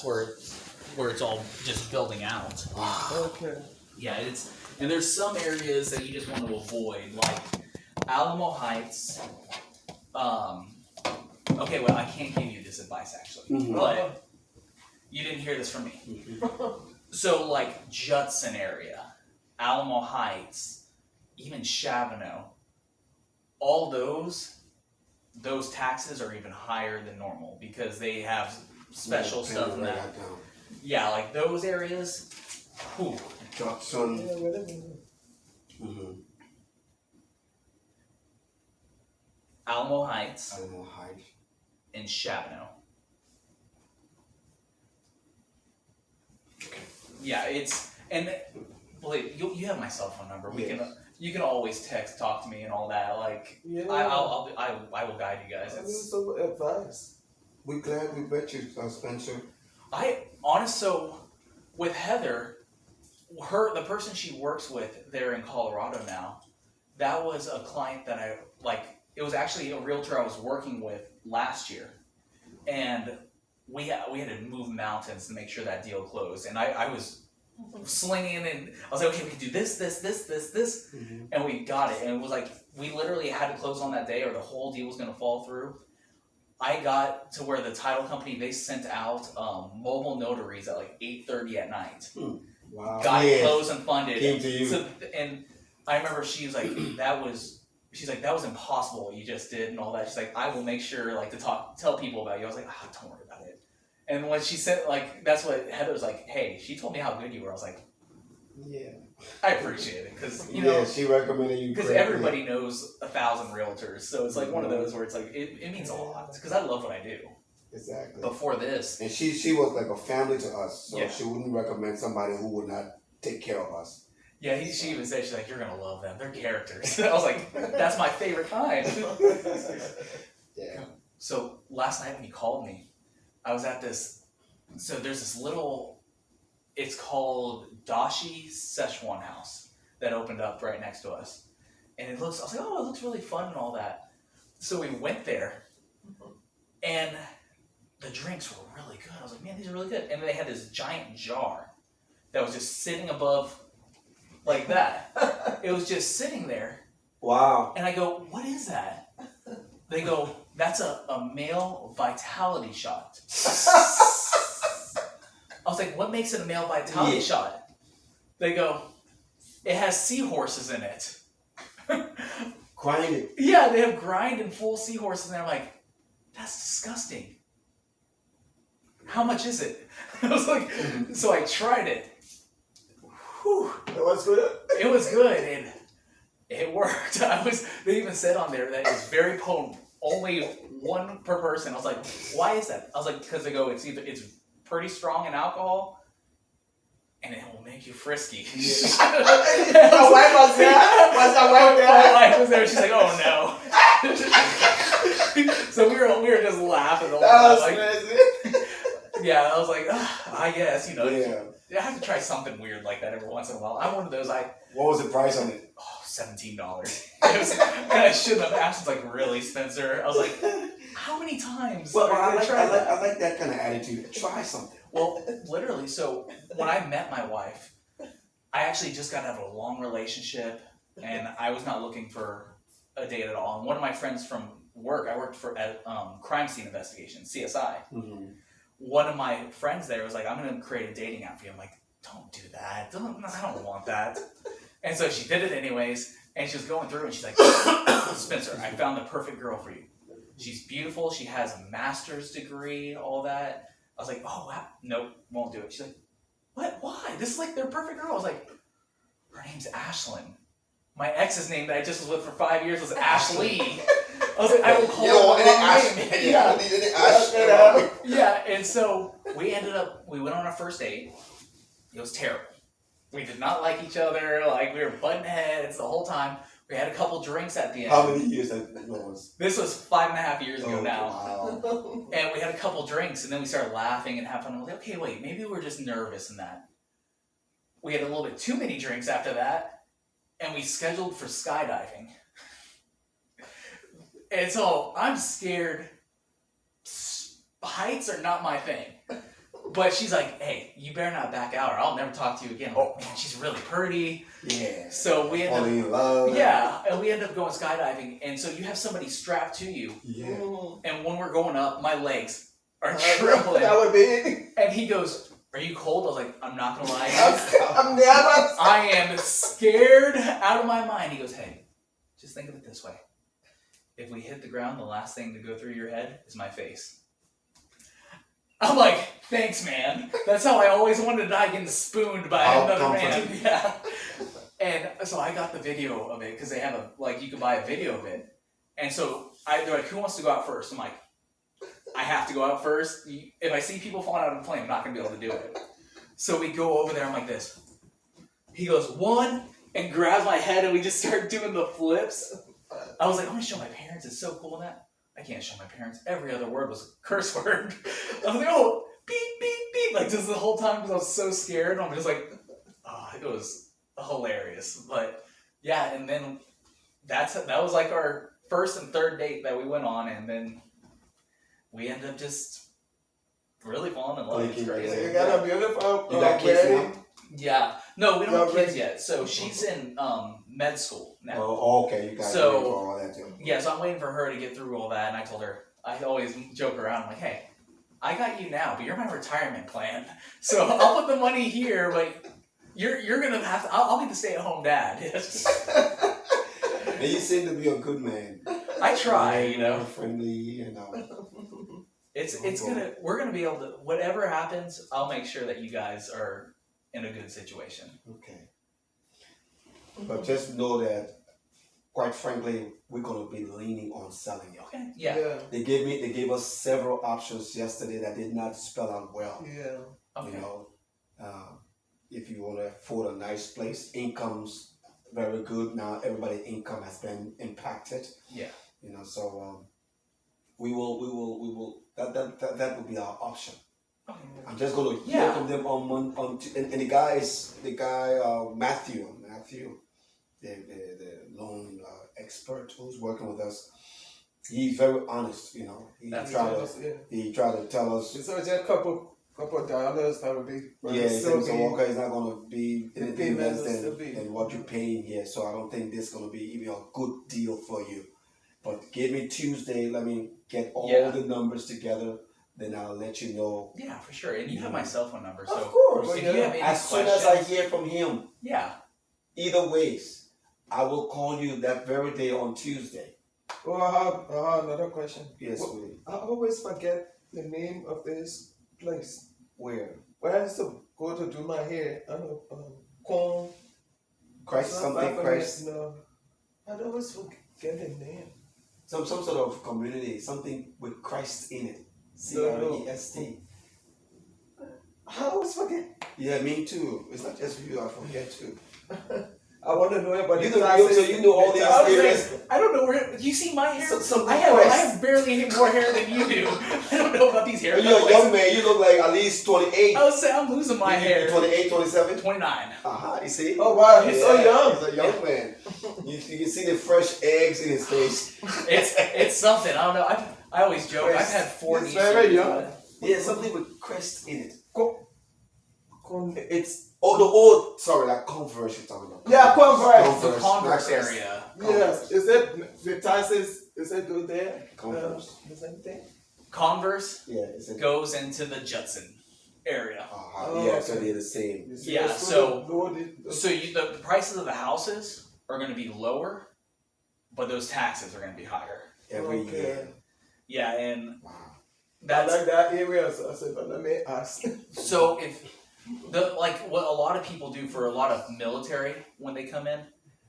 that's where it's all just building out. Okay. Yeah, and there's some areas that you just want to avoid, like Alamo Heights. Okay, well, I can't give you this advice actually, but you didn't hear this from me. So, like Judson area, Alamo Heights, even Chavano, all those taxes are even higher than normal because they have special stuff in that. Yeah, like those areas. Whew. Judson. Alamo Heights. Alamo Heights. And Chavano. Yeah, and believe you have my cell phone number. You can always talk to me and all that. Like I will guide you guys. I need some advice. We're glad we met you, Spenser. So with Heather, the person she works with there in Colorado now, that was a client that I like. It was actually a realtor I was working with last year, and we had to move mountains to make sure that deal closed. And I was slinging, and I was like, okay, we can do this, and we got it. And it was like we literally had to close on that day, or the whole deal was going to fall through. I got to where the title company, they sent out mobile notaries at like 8:30 at night. Wow. Got it closed and funded. Came to you. So, and I remember she was like, that was impossible what you just did and all that. She's like, I will make sure like to tell people about you. I was like, don't worry about it. And when she said, like, that's what Heather was like, hey, she told me how good you were. I was like, yeah, I appreciate it because you know she recommended you because everybody knows 1,000 realtors, so it's like one of those where it's like it means a lot because I love what I do. Exactly. Before this, and she was like a family to us, so yeah. She wouldn't recommend somebody who would not take care of us. Yeah, she even said, she's like, you're gonna love them. They're characters. I was like, that's my favorite kind. Yeah. So last night when you called me, I was at this. So there's this little. It's called Dashi Szechuan House that opened up right next to us, and it looks. I was like, oh, it looks really fun and all that. So we went there, and the drinks were really good. I was like, man, these are really good. And they had this giant jar that was just sitting above, like that. It was just sitting there. Wow. And I go, what is that? They go, that's a male vitality shot. I was like, what makes it a male vitality shot? They go, it has seahorses in it. Grinded. Yeah, they have grind and full seahorses in there. I'm like, that's disgusting. How much is it? I was like, so I tried it. Whew. It was good. It was good, and it worked. They even said on there that it's very potent. Only one per person. I was like, why is that? I was like, because they go, it's pretty strong in alcohol, and it will make you frisky. My wife was there. Was my wife there? My wife was there. She's like, oh no. So we were just laughing the whole That time. was crazy. Yeah, I was like, I guess, you know. Yeah. I have to try something weird like that every once in a while. I'm one of those. What was the price on it? $17. And I shouldn't have asked. It's like, really, Spenser? I was like, how many times? Well, I that? like that kind of attitude. Try something. Well, literally. So when I met my wife, I actually just got out of a long relationship, and I was not looking for a date at all. And one of my friends from work, I worked at crime scene investigation, CSI. Mm-hmm. One of my friends there was like, I'm going to create a dating app for you. I'm like, don't do that. I don't want that. And so she did it anyways, and she was going through, and she's like, Spenser, I found the perfect girl for you. She's beautiful. She has a master's degree, all that. I was like, oh, wow. Nope, won't do it. She's like, what? Why? This is like their perfect girl. I was like, her name's Ashlyn. My ex's name that I just was with for 5 years was Ashley. I was like, I will call her by name. Yeah, and so we went on our first date. It was terrible. We did not like each other. Like, we were butting heads the whole time. We had a couple drinks at the end. How many years that was? This was 5.5 years ago now. Wow. And we had a couple drinks, and then we started laughing and having fun. I was like, okay, wait, maybe we're just nervous in that. We had a little bit too many drinks after that, and we scheduled for skydiving. And so I'm scared. Heights are not my thing. But she's like, hey, you better not back out or I'll never talk to you again. Oh, man, she's really pretty. Yeah. So we end Falling up, in love. yeah, and we end up going skydiving. And so you have somebody strapped to you. Yeah. And when we're going up, my legs are That trembling. would be. And he goes, are you cold? I was like, I'm not going to lie. I'm nervous. I am scared out of my mind. He goes, hey, just think of it this way. If we hit the ground, the last thing to go through your head is my face. I'm like, thanks, man. That's how I always wanted to die, getting spooned by How another man. comforting. Yeah. And so I got the video of it because they have you can buy a video of it. And so they're like, who wants to go out first? I'm like, I have to go out first. If I see people falling out of the plane, I'm not going to be able to do it. So we go over there. I'm like this. He goes, 1, and grabs my head, and we just start doing the flips. I was like, I'm going to show my parents. It's so cool that. I can't show my parents. Every other word was a curse word. I was like, oh, beep, beep, beep. Like, just the whole time because I was so scared. I'm just like, oh, it was hilarious. But, yeah, and then that was like our first and third date that we went on. And then we ended up just really falling in love. It's crazy. You got a beautiful. You got kids now? Yeah. No, we don't have You're kids yet. So she's in med school now. Oh, okay. You guys So- wait for all that too. Yeah, so I'm waiting for her to get through all that, and I told her, I always joke around, I'm like, hey, I got you now, but you're my retirement plan. So I'll put the money here, but you're gonna have to, I'll be the stay-at-home dad. And you seem to be a good man. I try, you know. Friendly, you know. We're gonna be able to, whatever happens, I'll make sure that you guys are in a good situation. Okay. But just know that, quite frankly, we're gonna be leaning on selling it. Okay. Yeah. They gave us several options yesterday that did not spell out well. Yeah. Okay. You know, if you want to afford a nice place, income's very good now. Everybody's income has been impacted. Yeah. You know, so we will. That will be our option. Okay. I'm just gonna hear Yeah. from them on and the guy Matthew, the loan expert who's working with us. He's very honest, you know. He tried to tell us. So just a couple dollars that would be. Yeah, he still said Walker is not gonna be the anything payment less will still be. than what you're paying here. So I don't think this is gonna be even a good deal for you. But give me Tuesday. Let me get all the numbers together. Then I'll let you know. Yeah, for sure. And you have my cell phone number, so Of course. if you have any As soon questions, as I hear from him, yeah. either ways, I will call you that very day on Tuesday. Oh, I have another question. Yes, Well, sweetie. I always forget the name of this place. Where? Where I used to go to do my hair. I don't know, corn. Christ, something Christ. No, I always forget the name. Some sort of community, something with Christ in it. CREST. I always forget. Yeah, me too. It's not just you, I forget too. I want to know about You the know, classes. so you know all these I was areas. like, I don't know where. You see my hair? Some I have barely more hair than you do. I don't know about these hair. You're a young man. You look like at least 28. I would say I'm losing my hair. 28, 27. 29. You see? Oh wow, he's so young. He's a young man. You can see the fresh eggs in his face. It's something. I don't know. I always joke. I've had 4 He's knee very surgeries. young. Yeah, something with Christ in it. Corn. It's the old. Sorry, like Converse you're talking about. Yeah, Converse. The Converse not area. Yes. Is it the taxes? Is it good there? Converse. The same thing. Converse Yeah, it's a. goes into the Judson area. Yeah, so they're the same. You see, Yeah, it's so- good, So the prices of the houses are going to be lower, but those taxes are going to be higher. Every Okay. year. Yeah, and Wow. I that's like that area, so I said, but let me ask. so if what a lot of people do for a lot of military when they come in,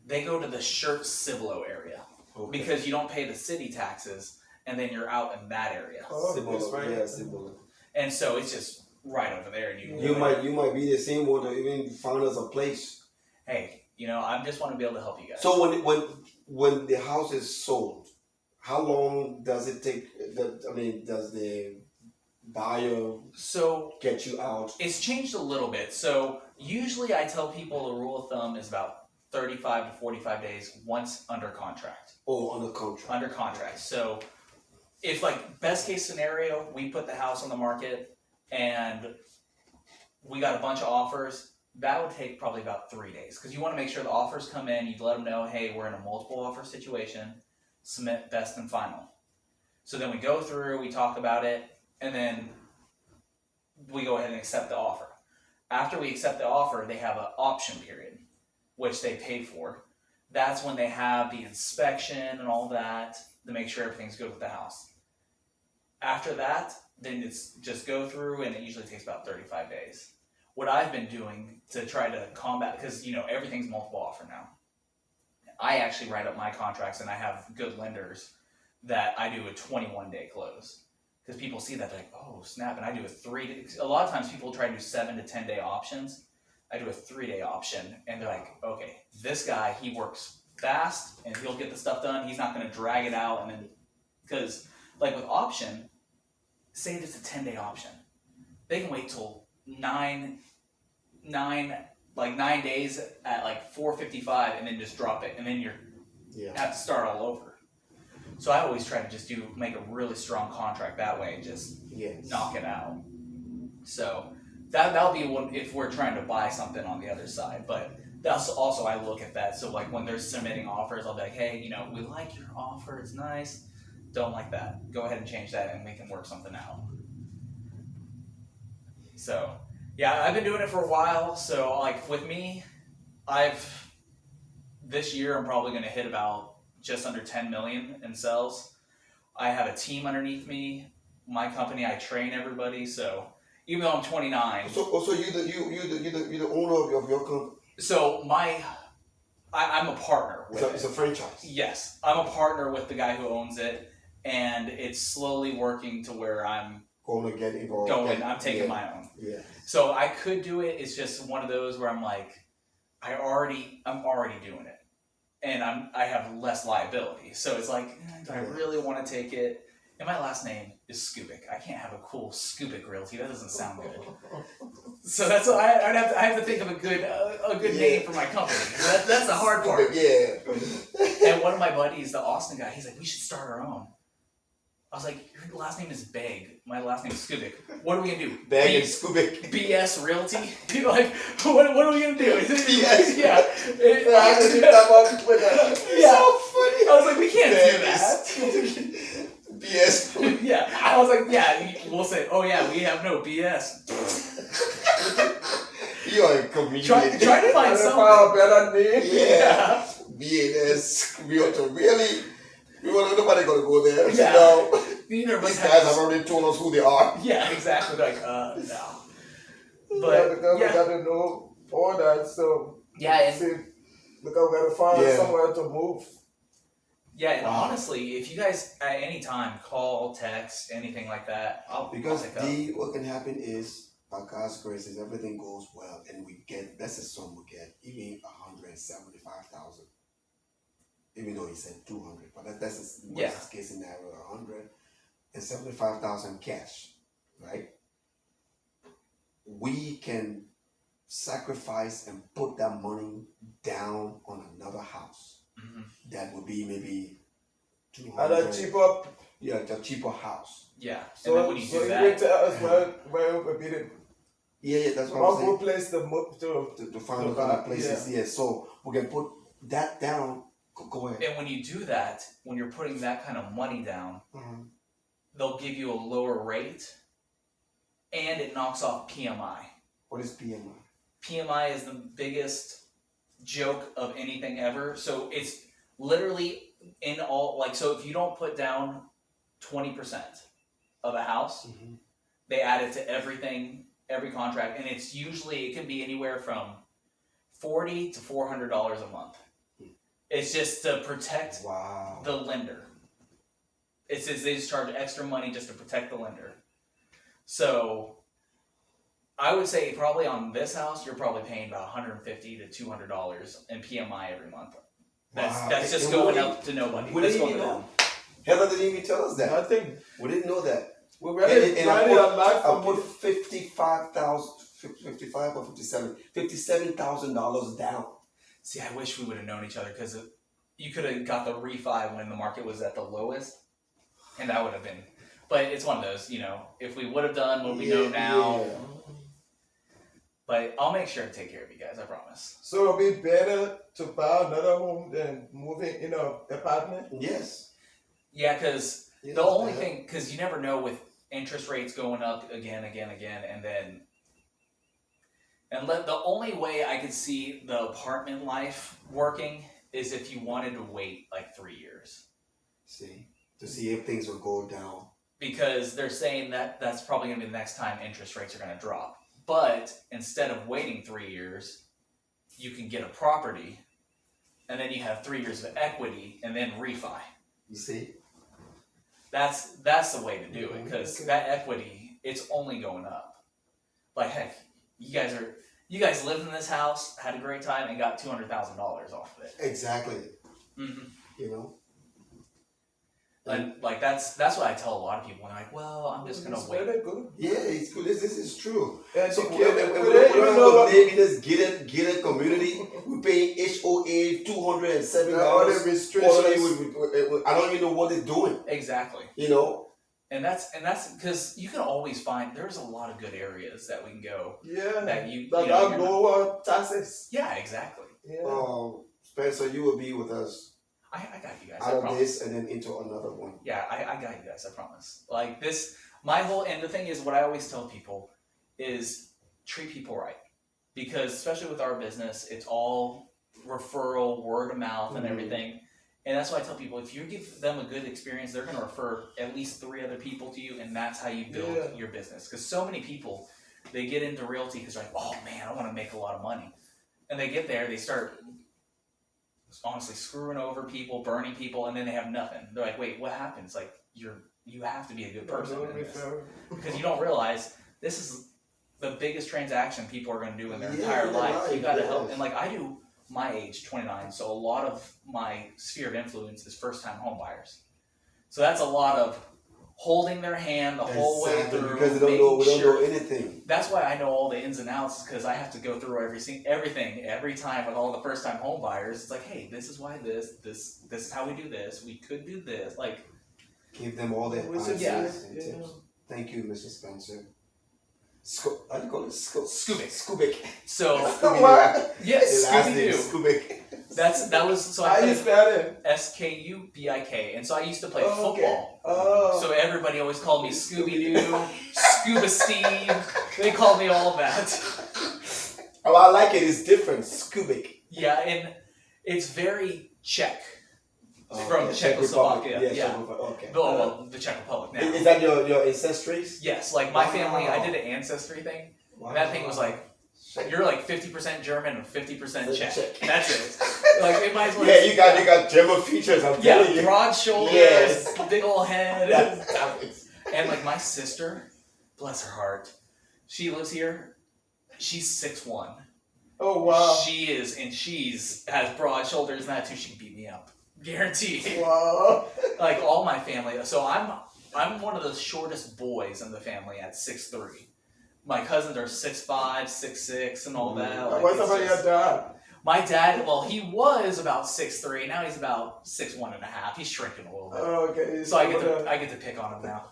they go to the Shirt Cibolo area Okay. because you don't pay the city taxes, and then you're out in that area. Oh, Similar, that's right. yeah, similar. And so it's just right over there, and You might be the same one to even find us a place. Hey, I just want to be able to help you guys. So when the house is sold, how long does it take? Does the buyer So get you out? it's changed a little bit. So usually I tell people the rule of thumb is about 35 to 45 days once under contract. Oh, on the contract. Under contract. So if best case scenario, we put the house on the market and we got a bunch of offers. That would take probably about 3 days because you want to make sure the offers come in. You let them know, hey, we're in a multiple offer situation. Submit best and final. So then we go through, we talk about it, and then we go ahead and accept the offer. After we accept the offer, they have an option period, which they pay for. That's when they have the inspection and all that to make sure everything's good with the house. After that, then it's just go through, and it usually takes about 35 days. What I've been doing to try to combat, because everything's multiple offer now. I actually write up my contracts, and I have good lenders that I do a 21-day close. Because people see that, they're like, oh, snap, and I do a 3-day. A lot of times people try to do 7 to 10 day options. I do a 3-day option, and they're like, okay, this guy, he works fast, and he'll get the stuff done. He's not going to drag it out, and then, because, like with option, say it's a 10-day option. They can wait till 9 days at like 4:55 and then just drop it, and then you have to start all over. So I always try to just make a really strong contract that way and just knock it out. So that'll be one if we're trying to buy something on the other side. But that's also, I look at that. So like when they're submitting offers, I'll be like, hey, we like your offer, it's nice. Don't like that. Go ahead and change that, and we can work something out. So yeah, I've been doing it for a while. So like with me, this year I'm probably going to hit about just under 10 million in sales. I have a team underneath me. My company, I train everybody. So even though I'm 29. So you're the owner of your company. So I'm a partner with it. It's a franchise. Yes, I'm a partner with the guy who owns it, and it's slowly working to where I'm going to get involved. I'm taking my own. Yeah. So I could do it. It's just one of those where I'm like, I'm already doing it, and I have less liability. So it's like, do I really want to take it? And my last name is Skubik. I can't have a cool Skubik Realty. That doesn't sound good. So that's what I have to think of a good name for my company. That's the hard part. Yeah. And one of my buddies, the Austin guy, he's like, we should start our own. I was like, your last name is Beg. My last name is Skubik. What are we gonna do? Beg and Skubik. BS Realty? You're like, what are we gonna do? BS. Yeah. I didn't that on Twitter. Yeah. So funny. I was like, we can't do that. BS. Yeah. I was like, yeah, we'll say, oh yeah, we have no BS. You are a comedian. Try to find something. a better name. Yeah. BS Realtor. Really? Nobody gonna go there. Yeah. These guys have already told us who they are. Yeah, exactly. Like, no. But But we gotta know all that. So and see, because we gotta find somewhere to move. yeah, and honestly, if you guys at any time call, text, anything like that, I'll pick up. What can happen is, by God's grace, is everything goes well, and we get, that's a sum we get, even 175,000. Even though he said 200, but that's the worst case scenario, 175,000 cash, right? We can sacrifice and put that money down on another house. Mm-hmm. That would be maybe 200. At a cheaper. Yeah, a cheaper house. Yeah. So, and then when you do that, you tell us where we beat it. Yeah, that's what I'm saying. One good place to find the other places. Yeah, so we can put that down. Go ahead. And when you do that, when you're putting that kind of money down, they'll give you a lower rate, and it knocks off PMI. What is PMI? PMI is the biggest joke of anything ever. So it's literally in all, like, so if you don't put down 20% of a house, they add it to everything, every contract, and it's usually, it can be anywhere from $40 to $400 a month. It's just to protect the lender. It's just, they just charge extra money just to protect the lender. So I would say probably on this house, you're probably paying about $150 to $200 in PMI every month. That's just going up to nobody. We didn't even know. Heather didn't even tell us that. Nothing. We didn't know that. We ready I put $55,000 or $57,000 down. See, I wish we would have known each other because you could have got the refi when the market was at the lowest, and that would have been. But it's one of those, if we would have done what we know now. But I'll make sure to take care of you guys. I promise. So it'll be better to buy another home than moving in an apartment? Yes. Yeah, because Yes, the only that- thing, because you never know with interest rates going up again, and then, the only way I could see the apartment life working is if you wanted to wait like 3 years. See, to see if things will go down. Because they're saying that that's probably going to be the next time interest rates are going to drop. But instead of waiting 3 years, you can get a property, and then you have 3 years of equity, and then refi. You see? That's the way to do it, because Okay. that equity, it's only going up. Like heck, you guys lived in this house, had a great time, and got $200,000 off of it. Exactly. Mm-hmm. You know. And like that's what I tell a lot of people. And they're like, well, I'm just gonna It's wait. very good. Yeah, it's good. This is true. And So you we can- don't you know what- live in this gated community. We pay HOA $207. all the restrictions. I don't even know what they're doing. Exactly. You know. And that's because you can always find there's a lot of good areas that we can go. Yeah. That you That know, have you're not- lower taxes. Yeah, exactly. Yeah. Spencer, you will be with us I got you guys. I out of promise. this and then into another one. Yeah, I got you guys. I promise. Like this, my whole and the thing is, what I always tell people is treat people right, because especially with our business, it's all referral, word of mouth, and Mhm. everything. And that's why I tell people, if you give them a good experience, they're going to refer at least 3 other people to you, and that's how you build Yeah. your business. Because so many people, they get into realty because they're like, oh man, I want to make a lot of money, and they get there, they start honestly screwing over people, burning people, and then they have nothing. They're like, wait, what happens? Like you have to be a good person in this. Because you don't realize this is the biggest transaction people are going to do in their Yeah, entire you're life. right, You got to yes. help, and like I do, my age, 29, so a lot of my sphere of influence is first-time home buyers. So that's a lot of holding their hand the whole way Exactly, through, because they don't making know. We don't sure. know anything. That's why I know all the ins and outs, because I have to go through everything every time with all the first-time home buyers. It's like, hey, this is why this is how we do this. We could do this, like. Give them all the Which is- answers and yeah. tips. Thank you, Mr. Spencer. How do you call it? Scoobic. Scoobic. So What? yeah, His last Scooby name Doo. is Scoobic. That was so I How you played spell it? SKUBIK, and so I used to play Oh, okay. football. Oh. So everybody always called me Scooby Doo, Scuba Steve. They called me all that. Oh, I like it. It's different. Scoobic. Yeah, and it's very Czech. Oh, From okay. Czechoslovakia, Yeah, yeah. Czechoslovakia. Okay. Well, the Czech Republic now. Is that your ancestries? Yes, like my family, I Wow. did an ancestry thing. Wow. And that thing was like, you're like 50% German and 50% Czech. Czech. That's it. Like it might as well. Yeah, you got German features. I'm telling Yeah, you. broad shoulders, Yes. big old head. That's And like my sister, bless her heart, she lives here. She's 6'1". Oh wow. She's has broad shoulders and that too. She can beat me up, guaranteed. Wow. Like all my family. So I'm one of the shortest boys in the family at 6'3". My cousins are 6'5", 6'6", and all that. Like, What it's about your just- dad? My dad, well, he was about 6'3". Now he's about 6'1.5". He's shrinking a little bit. Oh, okay. So I get to pick on him now.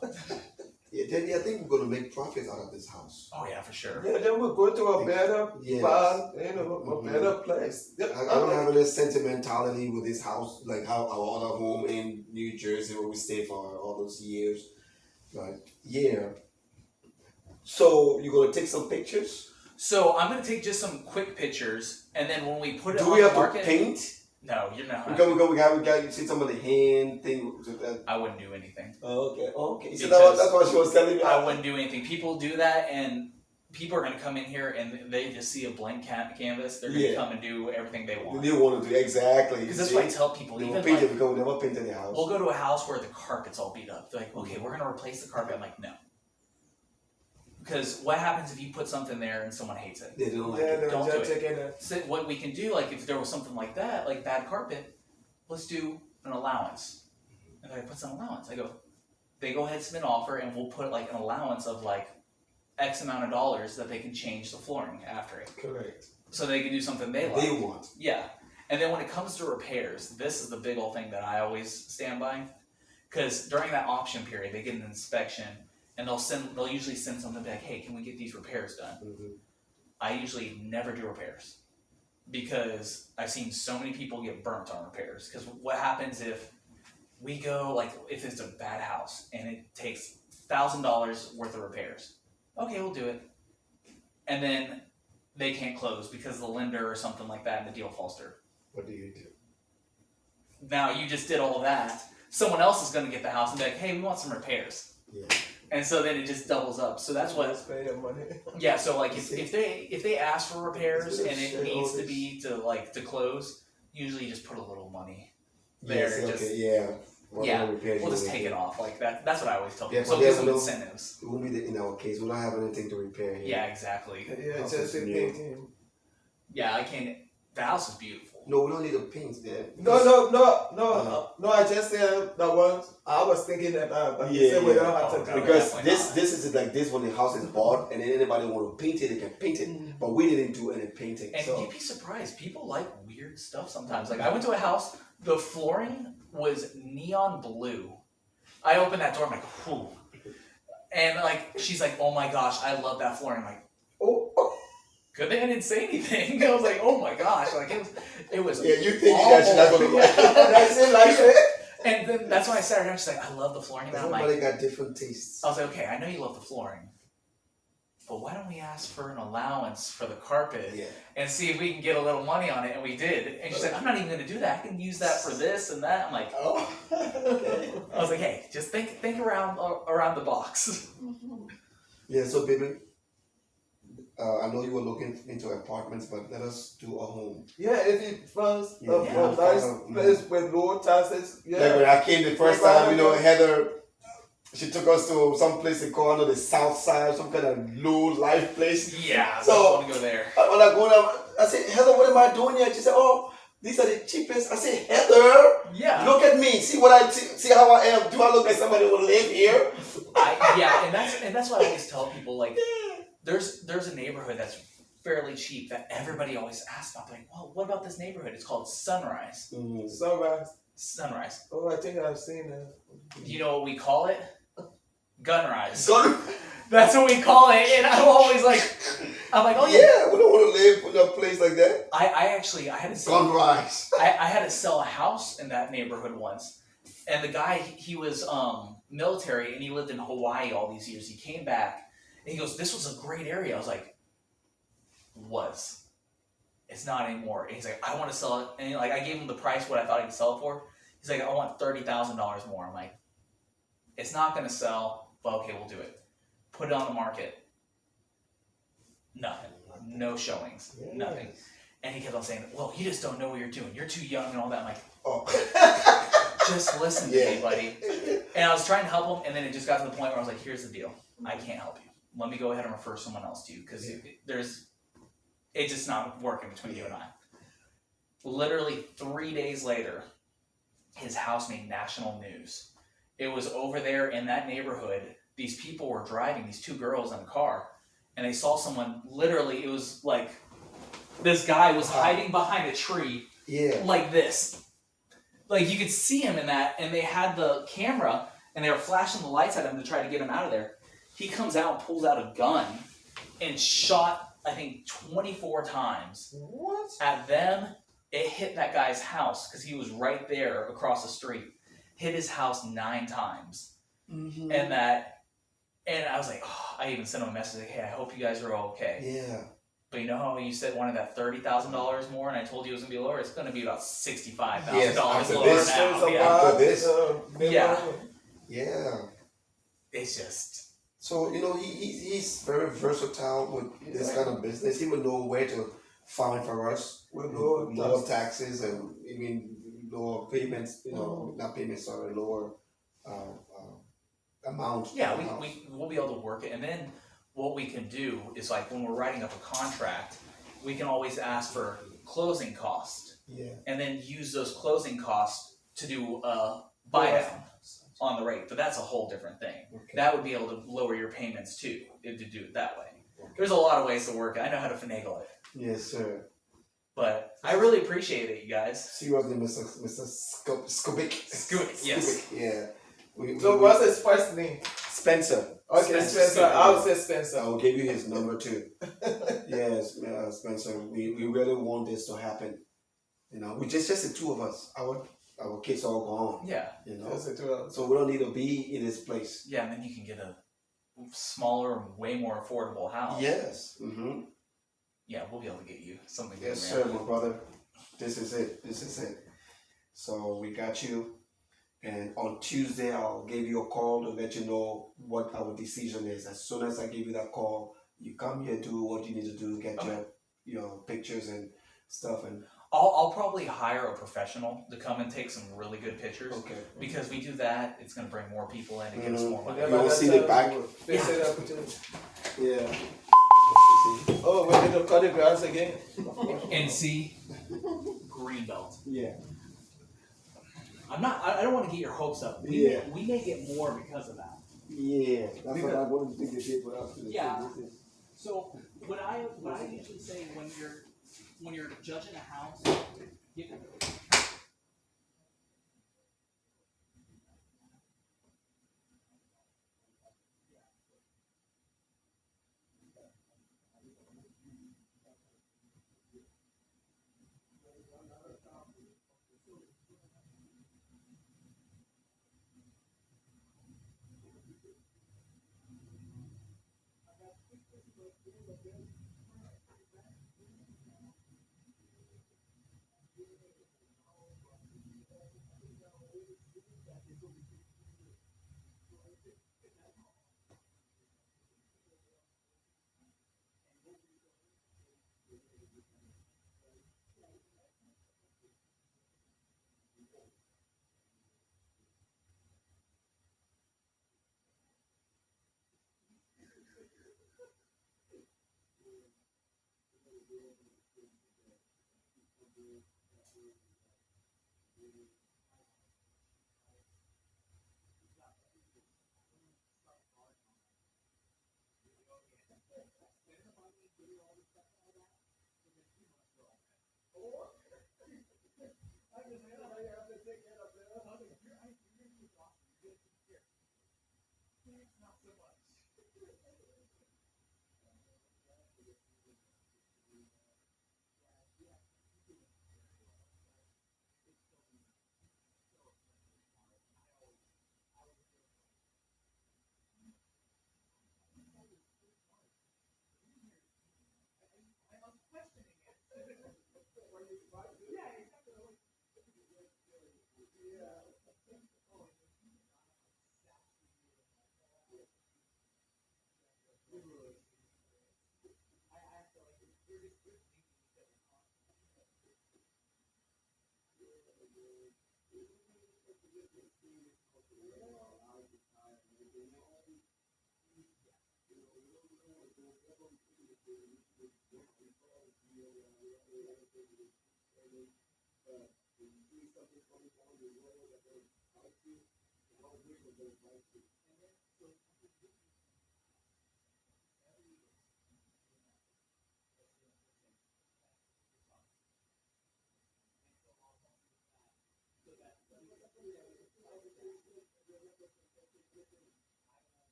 Yeah, I think we're gonna make profit out of this house. Oh yeah, for sure. Yeah, then we'll go to a better Yes. bar, a Mhm. better place. Yeah, I don't have any sentimentality with this house, like how our other home in New Jersey where we stayed for all those years. But yeah. So you're gonna take some pictures? So I'm gonna take just some quick pictures, and then when we put it Do on we the have market, to paint? no, you're not. We got you see some of the hand thing. I wouldn't do anything. Okay. So Because- that's what she was telling me. I wouldn't do anything. People do that, and people are gonna come in here and they just see a blank canvas. They're gonna Yeah. come and do everything they want. They want to do exactly. Because that's what I tell people. They Even will paint like, it because we never painted the house. we'll go to a house where the carpet's all beat up. They're like, okay, we're gonna replace the carpet. I'm like, no. Because what happens if you put something there and someone hates it? They don't like Yeah, it. they're Don't do just it. taking it. So what we can do, like if there was something like that, like bad carpet, let's do an allowance. And they're like, what's an allowance? I go, they go ahead and submit an offer, and we'll put like an allowance of like X amount of dollars that they can change the flooring after it. Correct. So they can do something they like. They want. Yeah. And then when it comes to repairs, this is the big old thing that I always stand by. Because during that option period, they get an inspection, and they'll usually send something back, hey, can we get these repairs done? I usually never do repairs because I've seen so many people get burnt on repairs. Because what happens if we go, like, if it's a bad house and it takes $1,000 worth of repairs? Okay, we'll do it. And then they can't close because the lender or something like that and the deal falls through. What do you do? Now you just did all of that. Someone else is going to get the house and be like, hey, we want some repairs. Yeah. And so then it just doubles up. So that's what. Spend your money. Yeah. So like if they ask for repairs and it needs to be to close, usually you just put a little money there. Yes, okay, just, yeah. Yeah. We'll just take it off like that. That's what I always tell people. Yeah, So give them incentives. It won't be in our case. We don't have anything to repair here. Yeah. Exactly. Yeah, House just is new. painting. Yeah. I can't. The house is beautiful. No, we don't need to paint there. No. I just said that once. I was thinking about, but you said we don't have to do it. Because definitely not. this is like this when the house is bought and then anybody want to paint it, they can paint it. But we didn't do any painting. And So you'd be surprised. People like weird stuff sometimes. Like I went to a house, the flooring was neon blue. I opened that door, I'm like, whew. And like she's like, oh my gosh, I love that flooring. I'm like, Oh, good thing I didn't say anything. I was like, oh my gosh, like it was yeah, you think you guys should not go to that's it, like it. And then that's why I sat her down. She's like, I love the flooring. And I'm everybody like, got different tastes. I was like, okay, I know you love the flooring, but why don't we ask for an allowance for the carpet Yeah. and see if we can get a little money on it? And we did. And she's like, I'm not even going to do that. I can use that for this and that. I'm like, Oh, okay. I was like, hey, just think around the box. Yeah, so baby, I know you were looking into apartments, but let us do a home. Yeah, if you find Yeah. a nice place with low taxes, yeah. Like when I came the first time, Heather, she took us to some place they call the South Side, some kind of low life place. Yeah, So- I want to go there. When I go down, I said, Heather, what am I doing here? She said, oh, these are the cheapest. I said, Heather, Yeah. look at me. See what see how I am. Do I look like somebody who live here? And that's what I always tell people. Like, there's a neighborhood that's fairly cheap that everybody always asks about. Like, well, what about this neighborhood? It's called Sunrise. Sunrise. Oh, I think I've seen it. Do you know what we call it? Gunrise. So, That's what we call it. And I'm always like, oh yeah. yeah, we don't want to live in a place like that. I had to sell. Sunrise. I had to sell a house in that neighborhood once, and the guy he was military and he lived in Hawaii all these years. He came back and he goes, "This was a great area." I was like, "Was? It's not anymore." And he's like, "I want to sell it," and I gave him the price what I thought I could sell it for. He's like, "I want $30,000 more." I'm like, "It's not going to sell, but okay, we'll do it." Put it on the market. Nothing. No showings. Yes. Nothing. And he kept on saying, well, you just don't know what you're doing. You're too young and all that. I'm like, Oh. just listen to me, buddy. And I was trying to help him, and then it just got to the point where I was like, here's the deal. I can't help you. Let me go ahead and refer someone else to you, because it's just not working between you and I. Literally 3 days later, his house made national news. It was over there in that neighborhood. These people were driving, these two girls in a car, and they saw someone, literally, it was like, this guy was hiding behind a tree, like this. Like, you could see him in that, and they had the camera, and they were flashing the lights at him to try to get him out of there. He comes out and pulls out a gun, and shot, I think, 24 times. What? At them, it hit that guy's house, because he was right there across the street. Hit his house 9 times. Mm-hmm. And I was like, oh, I even sent him a message like, hey, I hope you guys are all okay. Yeah. But you know how you said wanted that $30,000 more, and I told you it was gonna be lower? It's gonna be about $65,000 Yes, after lower this, now. Yeah. After this. Yeah. Yeah. It's just. So, he's very versatile with this kind of business. He would know where to find for us With lower taxes and even lower payments, not payments, sorry, lower amount. Yeah, we'll be able to work it. And then what we can do is, like, when we're writing up a contract, we can always ask for closing costs. Yeah. And then use those closing costs to do a buy down on the rate. But that's a whole different thing. Okay. That would be able to lower your payments too, to do it that way. There's a lot of ways to work it. I know how to finagle it. Yes, sir. But I really appreciate it, you guys. See you name, Mr. Skubik. Skubik, yes. Yeah. So what's his first name? Spenser. Okay, Spenser. I would say Spenser. I will give you his number too. Yeah. Yes, Spencer. We really want this to happen. You know, we just the two of us. Our kids all gone. Yeah. You know, Just the two of us. so we don't need to be in this place. Yeah, and then you can get a smaller, way more affordable house. Yes. Mm-hmm. Yeah, we'll be able to get you something. Yes, good, sir, my brother. This is it. This is it. So we got you. And on Tuesday, I'll give you a call to let you know what our decision is. As soon as I give you that call, you come here, do what you need to do, get your pictures and stuff. And I'll probably hire a professional to come and take some really good pictures. okay. Because we do that, it's going to bring more people in and get us more money. You don't see the back. Fix it up too. Yeah. Oh, we're going to cut the grass again. NC Greenbelt. Yeah. I don't want to get your hopes up. We may get more because of that. Yeah. That's what I wanted to think they did for us. Yeah. So what I usually say when you're judging a house,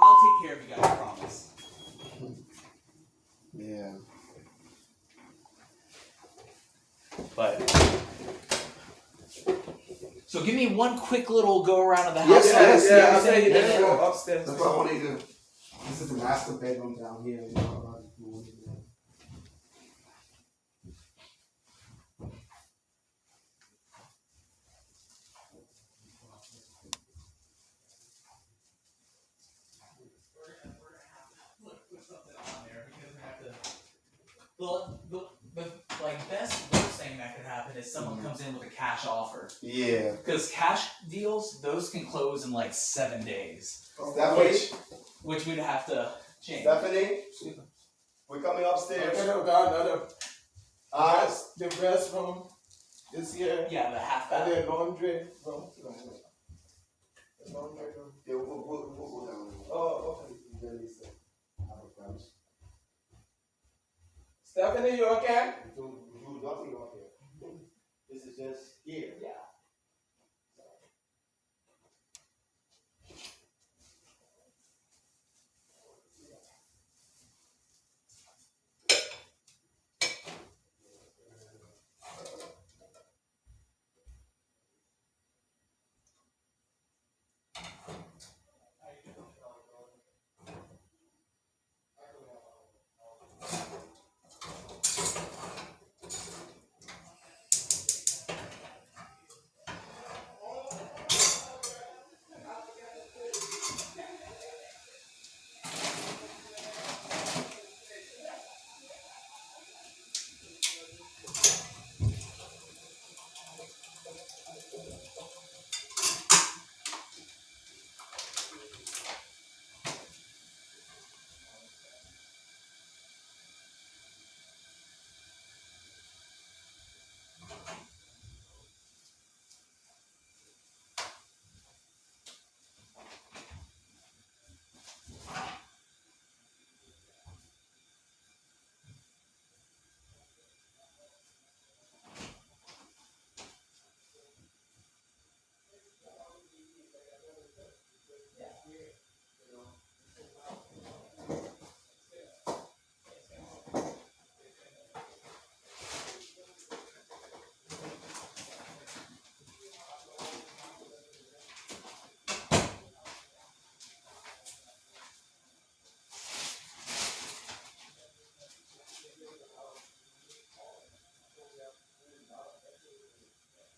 I'll take care of you guys, I promise. Yeah. But so give me one quick little go around of the house. Yeah, I'll tell you yeah, then yeah. go upstairs. That's what I want to do. This is the master bedroom down here. You know, about the pool, you know. Put something on there because we have to. The like best worst thing that could happen is someone comes in with a cash offer. Yeah. Because cash deals, those can close in like 7 days. Stephanie? Which we'd have to change. Stephanie, we're coming upstairs. Okay, no, God, no. The restroom is here. Yeah, the half And bath. the laundry room. The laundry room. Yeah, we'll go down. Oh, okay. Then Lisa, have a couch. Stephanie, you okay? We do nothing up here. This is just